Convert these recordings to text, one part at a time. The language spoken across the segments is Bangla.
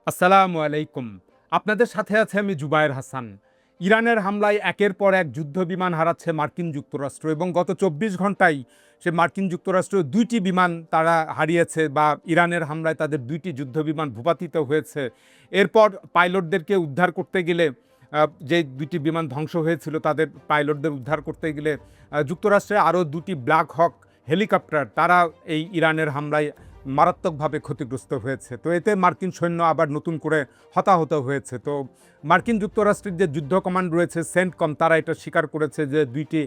আসসালামু আলাইকুম। আপনাদের সাথে আছে আমি জুবায়ের হাসান। ইরানের হামলায় একের পর এক যুদ্ধ বিমান হারাচ্ছে মার্কিন যুক্তরাষ্ট্র এবং গত ২৪ ঘন্টায় সে মার্কিন যুক্তরাষ্ট্র ২ টি বিমান তারা হারিয়েছে বা ইরানের হামলায় তাদের ২ টি যুদ্ধ বিমান ভূপাতিত হয়েছে। এরপর পাইলটদেরকে উদ্ধার করতে গেলে যে ২ টি বিমান ধ্বংস হয়েছিল তাদের পাইলটদের উদ্ধার করতে গেলে যুক্তরাষ্ট্রে আরও ২ টি ব্ল্যাক হক হেলিকপ্টার তারা এই ইরানের হামলায় মারাত্মকভাবে ক্ষতিগ্রস্ত হয়েছে। তো এতে মার্কিন সৈন্য আবার নতুন করে হতাহত হয়েছে। তো মার্কিন যুক্তরাষ্ট্রের যে যুদ্ধ কমান্ড রয়েছে সেন্টকম তারা এটা স্বীকার করেছে যে ২ টি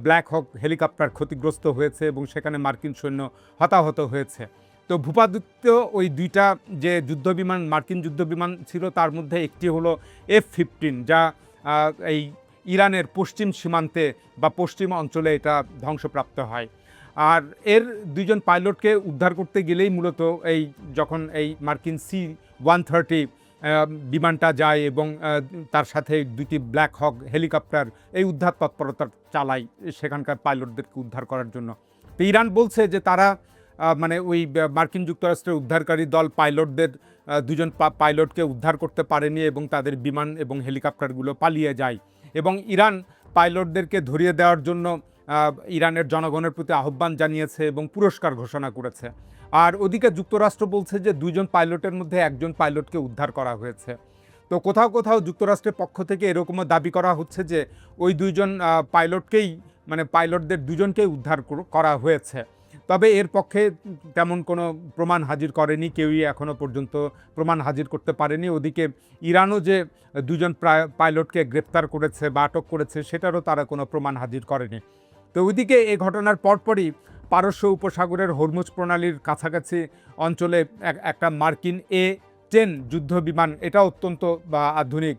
ব্ল্যাক হক হেলিকপ্টার ক্ষতিগ্রস্ত হয়েছে এবং সেখানে মার্কিন সৈন্য হতাহত হয়েছে। তো ভূপাতিত ওই ২টা যে যুদ্ধবিমান মার্কিন যুদ্ধবিমান ছিল তার মধ্যে একটি হলো F-15 যা এই ইরানের পশ্চিম সীমান্তে বা পশ্চিম অঞ্চলে এটা ধ্বংসপ্রাপ্ত হয়। আর এর ২ জন পাইলটকে উদ্ধার করতে গেলেই মূলত যখন এই মার্কিন C-130 বিমানটা যায় এবং তার সাথে ২ টি ব্ল্যাক হক হেলিকপ্টার এই উদ্ধার তৎপরতা চালায় সেখানকার পাইলটদেরকে উদ্ধার করার জন্য। তো ইরান বলছে যে তারা মানে ওই মার্কিন যুক্তরাষ্ট্রের উদ্ধারকারী দল পাইলটদের ২ জন পাইলটকে উদ্ধার করতে পারেনি এবং তাদের বিমান এবং হেলিকপ্টারগুলো পালিয়ে যায় এবং ইরান পাইলটদেরকে ধরিয়ে দেওয়ার জন্য ইরানের জনগণের প্রতি আহ্বান জানিয়েছে এবং পুরস্কার ঘোষণা করেছে। আর ওদিকে যুক্তরাষ্ট্র বলছে যে ২ জন পাইলটের মধ্যে ১ জন পাইলটকে উদ্ধার করা হয়েছে। তো কোথাও কোথাও যুক্তরাষ্ট্রের পক্ষ থেকে এরকমও দাবি করা হচ্ছে যে ওই ২ জন পাইলটকেই মানে পাইলটদের ২ জনকেই উদ্ধার করা হয়েছে। তবে এর পক্ষে তেমন কোনো প্রমাণ হাজির করেনি কেউই এখনও পর্যন্ত প্রমাণ হাজির করতে পারেনি। ওদিকে ইরানও যে ২ জন পাইলটকে গ্রেপ্তার করেছে বা আটক করেছে সেটারও তারা কোনো প্রমাণ হাজির করেনি। তো ওইদিকে এই ঘটনার পরপরই পারস্য উপসাগরের হরমুজ প্রণালীর কাছাকাছি অঞ্চলে একটা মার্কিন A-10 যুদ্ধবিমান এটা অত্যন্ত আধুনিক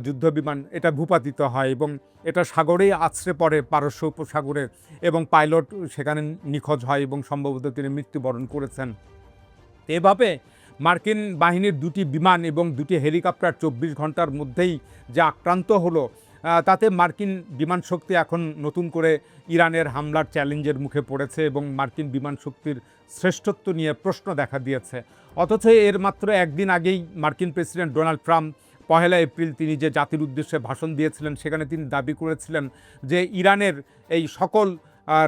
যুদ্ধবিমান এটা ভূপাতিত হয় এবং এটা সাগরেই আছড়ে পড়ে পারস্য উপসাগরে এবং পাইলট সেখানে নিখোঁজ হয় এবং সম্ভবত তিনি মৃত্যুবরণ করেছেন। এভাবে মার্কিন বাহিনীর ২টি বিমান এবং ২টি হেলিকপ্টার ২৪ ঘন্টার মধ্যেই যে আক্রান্ত হলো তাতে মার্কিন বিমান শক্তি এখন নতুন করে ইরানের হামলার চ্যালেঞ্জের মুখে পড়েছে এবং মার্কিন বিমান শক্তির শ্রেষ্ঠত্ব নিয়ে প্রশ্ন দেখা দিয়েছে। অথচ এর মাত্র একদিন আগেই মার্কিন প্রেসিডেন্ট ডোনাল্ড ট্রাম্প ১লা এপ্রিল তিনি যে জাতির উদ্দেশ্যে ভাষণ দিয়েছিলেন সেখানে তিনি দাবি করেছিলেন যে ইরানের এই সকল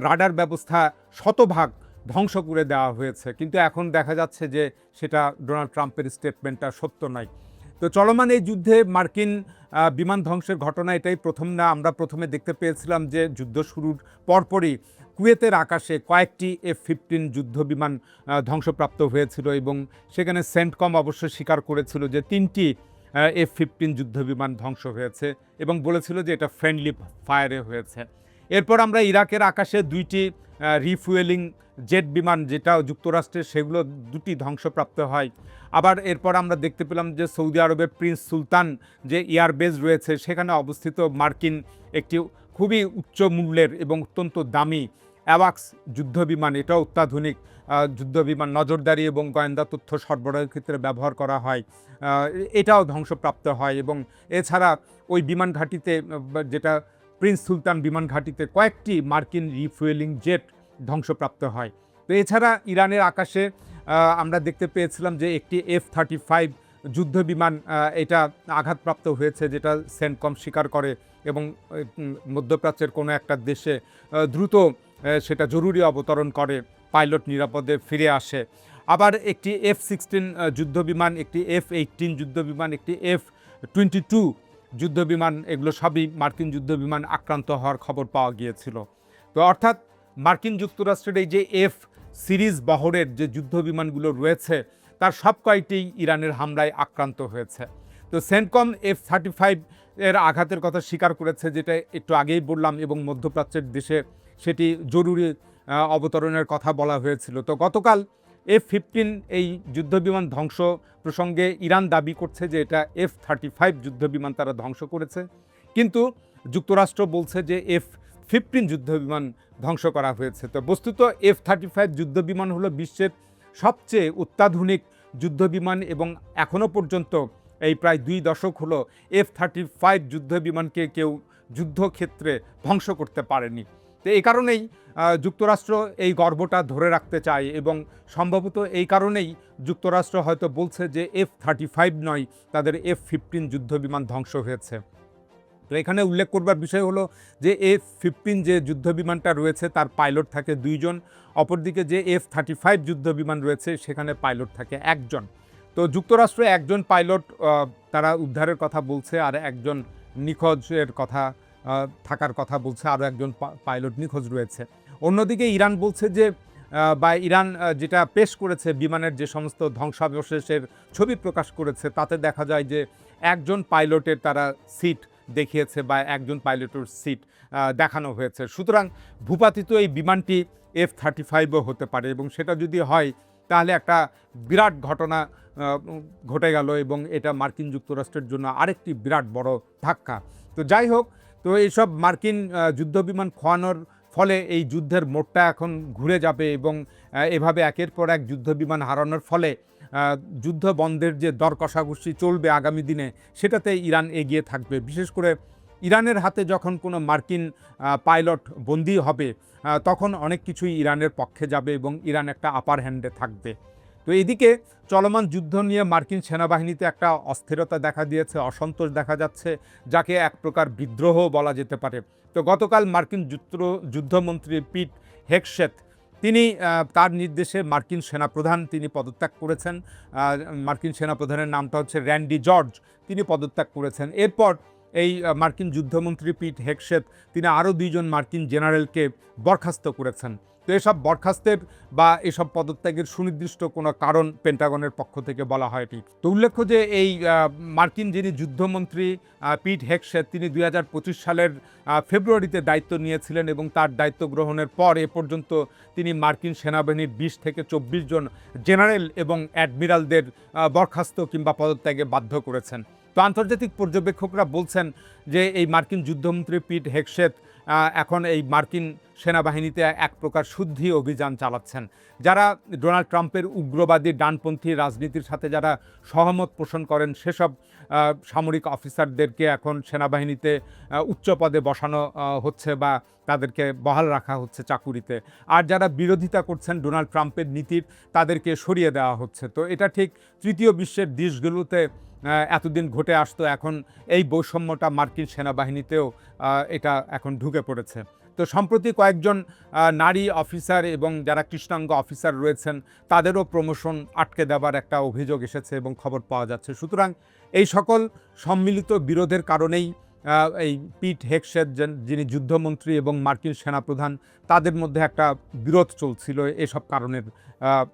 রাডার ব্যবস্থা শতভাগ ধ্বংস করে দেওয়া হয়েছে। কিন্তু এখন দেখা যাচ্ছে যে সেটা ডোনাল্ড ট্রাম্পের স্টেটমেন্টটা সত্য নয়। তো চলমান এই যুদ্ধে মার্কিন বিমান ধ্বংসের ঘটনা এটাই প্রথম না। আমরা প্রথমে দেখতে পেয়েছিলাম যে যুদ্ধ শুরুর পরপরই কুয়েতের আকাশে কয়েকটি F-15 যুদ্ধ বিমান ধ্বংসপ্রাপ্ত হয়েছিল এবং সেখানে সেন্টকম অবশ্য স্বীকার করেছিল যে ৩টি F-15 যুদ্ধ বিমান ধ্বংস হয়েছে এবং বলেছিল যে এটা ফ্রেন্ডলি ফায়ারে হয়েছে। এরপর আমরা ইরাকের আকাশে ২টি রিফুয়েলিং জেট বিমান যেটা যুক্তরাষ্ট্রের সেগুলো ২টি ধ্বংসপ্রাপ্ত হয়। আবার এরপর আমরা দেখতে পেলাম যে সৌদি আরবের প্রিন্স সুলতান যে এয়ারবেস রয়েছে সেখানে অবস্থিত মার্কিন একটি খুবই উচ্চ মূল্যের এবং অত্যন্ত দামি অ্যাওয়াক্স যুদ্ধবিমান এটা অত্যাধুনিক যুদ্ধবিমান নজরদারি এবং গোয়েন্দা তথ্য সরবরাহের ক্ষেত্রে ব্যবহার করা হয় এটাও ধ্বংসপ্রাপ্ত হয় এবং এছাড়া ওই বিমান ঘাঁটিতে যেটা প্রিন্স সুলতান বিমান ঘাঁটিতে কয়েকটি মার্কিন রিফুয়েলিং জেট ধ্বংসপ্রাপ্ত হয়। তো এছাড়া ইরানের আকাশে আমরা দেখতে পেয়েছিলাম যে একটি F-35 যুদ্ধ বিমান এটা আঘাতপ্রাপ্ত হয়েছে যেটা সেন্টকম স্বীকার করে এবং মধ্যপ্রাচ্যের কোনো একটা দেশে দ্রুত সেটা জরুরি অবতরণ করে পাইলট নিরাপদে ফিরে আসে। আবার একটি F-16 যুদ্ধবিমান, একটি F-18 যুদ্ধবিমান, একটি F-22 যুদ্ধবিমান এগুলো সবই মার্কিন যুদ্ধবিমান আক্রান্ত হওয়ার খবর পাওয়া গিয়েছিল। তো অর্থাৎ মার্কিন যুক্তরাষ্ট্রের এই যে F সিরিজ বহরের যে যুদ্ধবিমানগুলো রয়েছে তার সব কয়টিই ইরানের হামলায় আক্রান্ত হয়েছে। তো সেন্টকম F-35 এর আঘাতের কথা স্বীকার করেছে যেটা একটু আগেই বললাম এবং মধ্যপ্রাচ্যের দেশে সেটি জরুরি অবতরণের কথা বলা হয়েছিল। তো গতকাল F-15 এই যুদ্ধবিমান ধ্বংস প্রসঙ্গে ইরান দাবি করছে যে এটা F-35 যুদ্ধবিমান তারা ধ্বংস করেছে, কিন্তু যুক্তরাষ্ট্র বলছে যে F-15 যুদ্ধবিমান ধ্বংস করা হয়েছে। তো বস্তুত F-35 যুদ্ধবিমান হলো বিশ্বের সবচেয়ে অত্যাধুনিক যুদ্ধবিমান এবং এখনও পর্যন্ত এই প্রায় ২ দশক হলো F-35 যুদ্ধবিমানকে কেউ যুদ্ধক্ষেত্রে ধ্বংস করতে পারেনি। তো এই কারণেই যুক্তরাষ্ট্র এই গর্বটা ধরে রাখতে চায় এবং সম্ভবত এই কারণেই যুক্তরাষ্ট্র হয়তো বলছে যে F-35 নয়, তাদের F-15 যুদ্ধবিমান ধ্বংস হয়েছে। তো এখানে উল্লেখ করবার বিষয় হলো যে F-15 যে যুদ্ধবিমানটা রয়েছে তার পাইলট থাকে 2 জন, অপরদিকে যে F-35 যুদ্ধবিমান রয়েছে সেখানে পাইলট থাকে 1 জন। তো যুক্তরাষ্ট্র 1 জন পাইলট তারা উদ্ধারের কথা বলছে, আর 1 জন নিখোঁজের কথা থাকার কথা বলছে, আরও 1 জন পাইলট নিখোঁজ রয়েছে। অন্যদিকে ইরান বলছে যে বা ইরান যেটা পেশ করেছে বিমানের যে সমস্ত ধ্বংসাবশেষের ছবি প্রকাশ করেছে তাতে দেখা যায় যে 1 জন পাইলটের তারা সিট দেখিয়েছে বা 1 জন পাইলটের সিট দেখানো হয়েছে। সুতরাং ভূপাতিত এই বিমানটি F-35ও হতে পারে এবং সেটা যদি হয় তাহলে একটা বিরাট ঘটনা ঘটে গেল এবং এটা মার্কিন যুক্তরাষ্ট্রের জন্য আরেকটি বিরাট বড় ধাক্কা। তো যাই হোক, তো এইসব মার্কিন যুদ্ধবিমান খোয়ানোর ফলে এই যুদ্ধের মোড়টা এখন ঘুরে যাবে এবং এভাবে একের পর এক যুদ্ধবিমান হারানোর ফলে যুদ্ধ বন্ধের যে দর কষাকষি চলবে আগামী দিনে সেটাতে ইরান এগিয়ে থাকবে। বিশেষ করে ইরানের হাতে যখন কোনো মার্কিন পাইলট বন্দী হবে তখন অনেক কিছুই ইরানের পক্ষে যাবে এবং ইরান একটা আপার হ্যান্ডে থাকবে। তো এদিকে চলমান যুদ্ধ নিয়ে মার্কিন সেনাবাহিনীতে একটা অস্থিরতা দেখা দিয়েছে, অসন্তোষ দেখা যাচ্ছে, যাকে এক প্রকার বিদ্রোহ বলা যেতে পারে। তো গতকাল মার্কিন যুদ্ধমন্ত্রী পিট হেগসেথ তিনি তার নির্দেশে মার্কিন সেনাপ্রধান তিনি পদত্যাগ করেছেন। মার্কিন সেনাপ্রধানের নামটা হচ্ছে র্যান্ডি জর্জ, তিনি পদত্যাগ করেছেন। এরপর এই মার্কিন যুদ্ধমন্ত্রী পিট হেগসেথ তিনি আরও 2 জন মার্কিন জেনারেলকে বরখাস্ত করেছেন। তো এসব বরখাস্তের বা এসব পদত্যাগের সুনির্দিষ্ট কোনো কারণ পেন্টাগনের পক্ষ থেকে বলা হয়নি। তো উল্লেখ্য যে এই মার্কিন যিনি যুদ্ধমন্ত্রী পিট হেগসেথ তিনি 2025 সালের ফেব্রুয়ারিতে দায়িত্ব নিয়েছিলেন এবং তার দায়িত্ব গ্রহণের পর এ পর্যন্ত তিনি মার্কিন সেনাবাহিনীর 20 থেকে 24 জন জেনারেল এবং অ্যাডমিরালদের বরখাস্ত কিংবা পদত্যাগে বাধ্য করেছেন। তো আন্তর্জাতিক পর্যবেক্ষকরা বলছেন যে এই মার্কিন যুদ্ধমন্ত্রী পিট হেগসেথ এখন এই মার্কিন সেনাবাহিনীতে এক প্রকার শুদ্ধি অভিযান চালাচ্ছেন। যারা ডোনাল্ড ট্রাম্পের উগ্রবাদী ডানপন্থী রাজনীতির সাথে যারা সহমত পোষণ করেন সেসব সামরিক অফিসারদেরকে এখন সেনাবাহিনীতে উচ্চ পদে বসানো হচ্ছে বা তাদেরকে বহাল রাখা হচ্ছে চাকুরিতে, আর যারা বিরোধিতা করছেন ডোনাল্ড ট্রাম্পের নীতির তাদেরকে সরিয়ে দেওয়া হচ্ছে। তো এটা ঠিক তৃতীয় বিশ্বের দেশগুলোতে এতদিন ঘটে আসতো, এখন এই বৈষম্যটা মার্কিন সেনাবাহিনীতেও এটা এখন ঢুকে পড়েছে। তো সম্প্রতি কয়েকজন নারী অফিসার এবং যারা কৃষ্ণাঙ্গ অফিসার রয়েছেন তাদেরও প্রমোশন আটকে দেওয়ার একটা অভিযোগ এসেছে এবং খবর পাওয়া যাচ্ছে। সুতরাং এই সকল সম্মিলিত বিরোধের কারণেই এই পিট হেগসেথ যিনি যুদ্ধমন্ত্রী এবং মার্কিন সেনাপ্রধান তাদের মধ্যে একটা বিরোধ চলছিল। এসব কারণের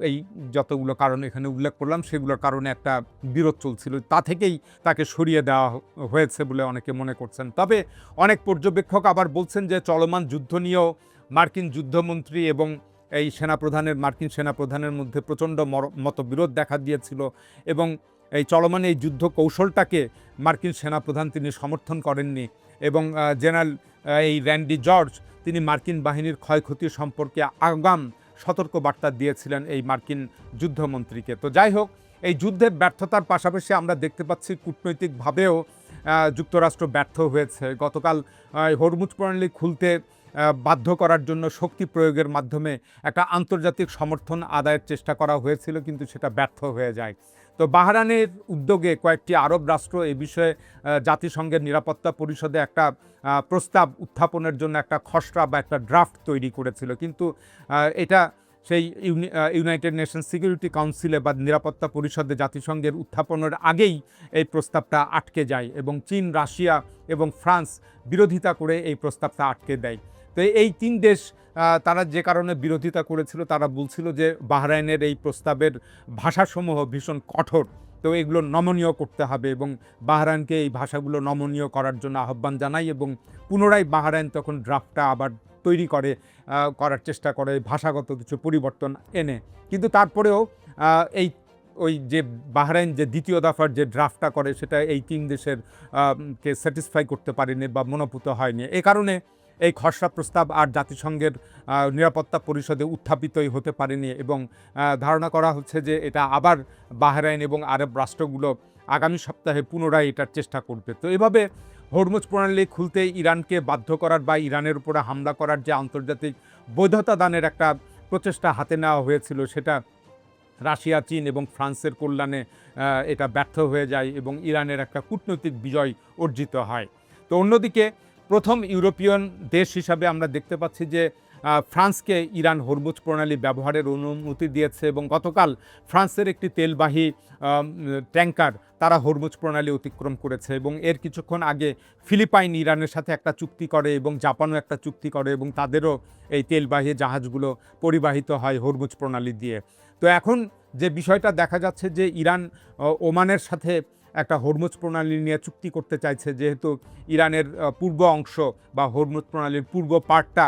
এই যতগুলো কারণ এখানে উল্লেখ করলাম সেগুলোর কারণে একটা বিরোধ চলছিল, তা থেকেই তাকে সরিয়ে দেওয়া হয়েছে বলে অনেকে মনে করছেন। তবে অনেক পর্যবেক্ষক আবার বলছেন যে চলমান যুদ্ধ নিয়েও মার্কিন যুদ্ধমন্ত্রী এবং এই মার্কিন সেনাপ্রধানের মধ্যে প্রচণ্ড মতবিরোধ দেখা দিয়েছিল এবং এই চলমান এই যুদ্ধ কৌশলটাকে মার্কিন সেনাপ্রধান তিনি সমর্থন করেননি এবং জেনারেল এই র্যান্ডি জর্জ তিনি মার্কিন বাহিনীর ক্ষয়ক্ষতি সম্পর্কে আগাম সতর্কবার্তা দিয়েছিলেন এই মার্কিন যুদ্ধমন্ত্রীকে। তো যাই হোক, এই যুদ্ধের ব্যর্থতার পাশাপাশি আমরা দেখতে পাচ্ছি কূটনৈতিকভাবেও যুক্তরাষ্ট্র ব্যর্থ হয়েছে। গতকাল হরমুজ প্রণালী খুলতে বাধ্য করার জন্য শক্তি প্রয়োগের মাধ্যমে একটা আন্তর্জাতিক সমর্থন আদায়ের চেষ্টা করা হয়েছিল, কিন্তু সেটা ব্যর্থ হয়ে যায়। তো বাহরাইনের উদ্যোগে কয়েকটি আরব রাষ্ট্র এ বিষয়ে জাতিসংঘের নিরাপত্তা পরিষদে একটা প্রস্তাব উত্থাপনের জন্য একটা খসড়া বা একটা ড্রাফট তৈরি করেছিল, কিন্তু এটা সেই ইউনাইটেড নেশন সিকিউরিটি কাউন্সিলে বা নিরাপত্তা পরিষদে জাতিসংঘের উত্থাপনের আগেই এই প্রস্তাবটা আটকে যায় এবং চীন, রাশিয়া এবং ফ্রান্স বিরোধিতা করে এই প্রস্তাবটা আটকে দেয়। তো এই 3 দেশ তারা যে কারণে বিরোধিতা করেছিল তারা বলছিল যে বাহরাইনের এই প্রস্তাবের ভাষাসমূহ ভীষণ কঠোর, তো এগুলো নমনীয় করতে হবে এবং বাহরাইনকে এই ভাষাগুলো নমনীয় করার জন্য আহ্বান জানাই এবং পুনরায় বাহরাইন তখন ড্রাফটটা আবার তৈরি করার চেষ্টা করে ভাষাগত কিছু পরিবর্তন এনে। কিন্তু তারপরেও ওই যে বাহরাইন যে দ্বিতীয় দফার যে ড্রাফটটা করে সেটা এই 3 দেশের কে স্যাটিসফাই করতে পারেনি বা মনোপুত হয়নি। এ কারণে এই খসড়া প্রস্তাব আর জাতিসংঘের নিরাপত্তা পরিষদে উত্থাপিতই হতে পারেনি এবং ধারণা করা হচ্ছে যে এটা আবার বাহরাইন এবং আরব রাষ্ট্রগুলো আগামী সপ্তাহে পুনরায় এটার চেষ্টা করবে। তো এভাবে হরমুজ প্রণালী খুলতে ইরানকে বাধ্য করার বা ইরানের উপরে হামলা করার যে আন্তর্জাতিক বৈধতা দানের একটা প্রচেষ্টা হাতে নেওয়া হয়েছিল, সেটা রাশিয়া, চীন এবং ফ্রান্সের কল্যাণে এটা ব্যর্থ হয়ে যায় এবং ইরানের একটা কূটনৈতিক বিজয় অর্জিত হয়। তো অন্যদিকে প্রথম ইউরোপিয়ান দেশ হিসাবে আমরা দেখতে পাচ্ছি যে ফ্রান্সকে ইরান হরমুজ প্রণালী ব্যবহারের অনুমতি দিয়েছে এবং গতকাল ফ্রান্সের একটি তেলবাহী ট্যাঙ্কার তারা হরমুজ প্রণালী অতিক্রম করেছে এবং এর কিছুক্ষণ আগে ফিলিপাইন ইরানের সাথে একটা চুক্তি করে এবং জাপানও একটা চুক্তি করে এবং তাদেরও এই তেলবাহী জাহাজগুলো পরিবাহিত হয় হরমুজ প্রণালী দিয়ে। তো এখন যে বিষয়টা দেখা যাচ্ছে যে ইরান ওমানের সাথে একটা হরমুজ প্রণালী নিয়ে চুক্তি করতে চাইছে, যেহেতু ইরানের পূর্ব অংশ বা হরমুজ প্রণালীর পূর্ব পার্টটা,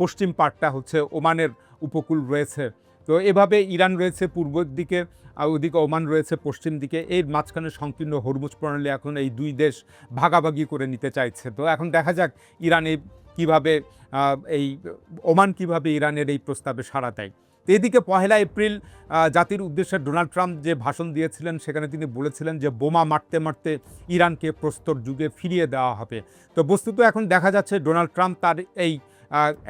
পশ্চিম পার্টটা হচ্ছে ওমানের উপকূল রয়েছে। তো এভাবে ইরান রয়েছে পূর্বের দিকে, ওদিকে ওমান রয়েছে পশ্চিম দিকে, এর মাঝখানে সংকীর্ণ হরমুজ প্রণালী এখন এই দুই দেশ ভাগাভাগি করে নিতে চাইছে। তো এখন দেখা যাক ইরান কীভাবে এই ওমান কীভাবে ইরানের এই প্রস্তাবে সাড়া দেয়। তো এদিকে 1 এপ্রিল জাতির উদ্দেশ্যে ডোনাল্ড ট্রাম্প যে ভাষণ দিয়েছিলেন, সেখানে তিনি বলেছিলেন যে বোমা মারতে মারতে ইরানকে প্রস্তর যুগে ফিরিয়ে দেওয়া হবে। তো বস্তুত এখন দেখা যাচ্ছে ডোনাল্ড ট্রাম্প তার এই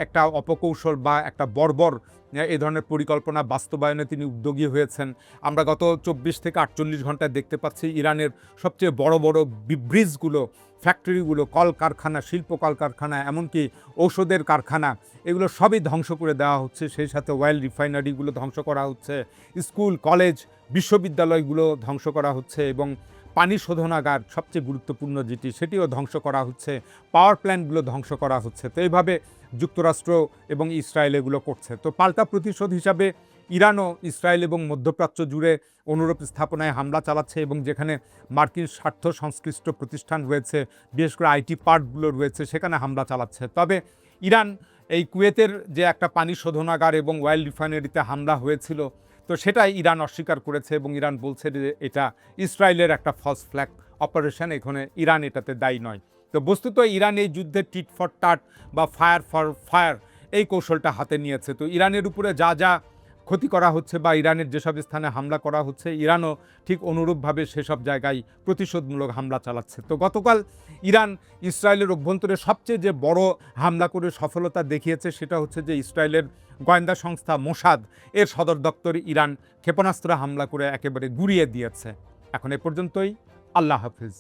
একটা অপকৌশল বা একটা বর্বর এই ধরনের পরিকল্পনা বাস্তবায়নে তিনি উদ্যোগী হয়েছেন। আমরা গত 24 থেকে 48 ঘন্টায় দেখতে পাচ্ছি ইরানের সবচেয়ে বড় বড় ব্রিজগুলো, ফ্যাক্টরিগুলো, কলকারখানা, শিল্প কলকারখানা, এমনকি ঔষধের কারখানা, এগুলো সবই ধ্বংস করে দেওয়া হচ্ছে। সেই সাথে অয়েল রিফাইনারিগুলো ধ্বংস করা হচ্ছে, স্কুল, কলেজ, বিশ্ববিদ্যালয়গুলো ধ্বংস করা হচ্ছে এবং পানি শোধনাগার সবচেয়ে গুরুত্বপূর্ণ যেটি, সেটিও ধ্বংস করা হচ্ছে, পাওয়ার প্ল্যান্টগুলো ধ্বংস করা হচ্ছে। তো এইভাবে যুক্তরাষ্ট্র এবং ইসরায়েল এগুলো করছে। তো পাল্টা প্রতিশোধ হিসাবে ইরানও ইসরায়েল এবং মধ্যপ্রাচ্য জুড়ে অনুরূপ স্থাপনায় হামলা চালাচ্ছে এবং যেখানে মার্কিন স্বার্থ সংশ্লিষ্ট প্রতিষ্ঠান রয়েছে, বিশেষ করে আইটি পার্কগুলো রয়েছে, সেখানে হামলা চালাচ্ছে। তবে ইরান এই কুয়েতের যে একটা পানি শোধনাগার এবং অয়েল রিফাইনারিতে হামলা হয়েছিল, তো সেটাই ইরান অস্বীকার করেছে এবং ইরান বলছে যে এটা ইসরায়েলের একটা ফলস ফ্ল্যাগ অপারেশন, এখানে ইরান এটাতে দায়ী নয়। তো বস্তুত ইরান এই যুদ্ধে টিট ফর টাট বা ফায়ার ফর ফায়ার এই কৌশলটা হাতে নিয়েছে। তো ইরানের উপরে যা যা ক্ষতি করা হচ্ছে বা ইরানের যেসব স্থানে হামলা করা হচ্ছে, ইরানও ঠিক অনুরূপভাবে সেসব জায়গায় প্রতিশোধমূলক হামলা চালাচ্ছে। তো গতকাল ইরান ইসরায়েলের অভ্যন্তরে সবচেয়ে যে বড় হামলা করে সফলতা দেখিয়েছে, সেটা হচ্ছে যে ইসরায়েলের গোয়েন্দা সংস্থা মোসাদ এর সদর দপ্তরে ইরান ক্ষেপণাস্ত্র হামলা করে একেবারে গুঁড়িয়ে দিয়েছে। এখন এ পর্যন্তই। আল্লাহ হাফিজ।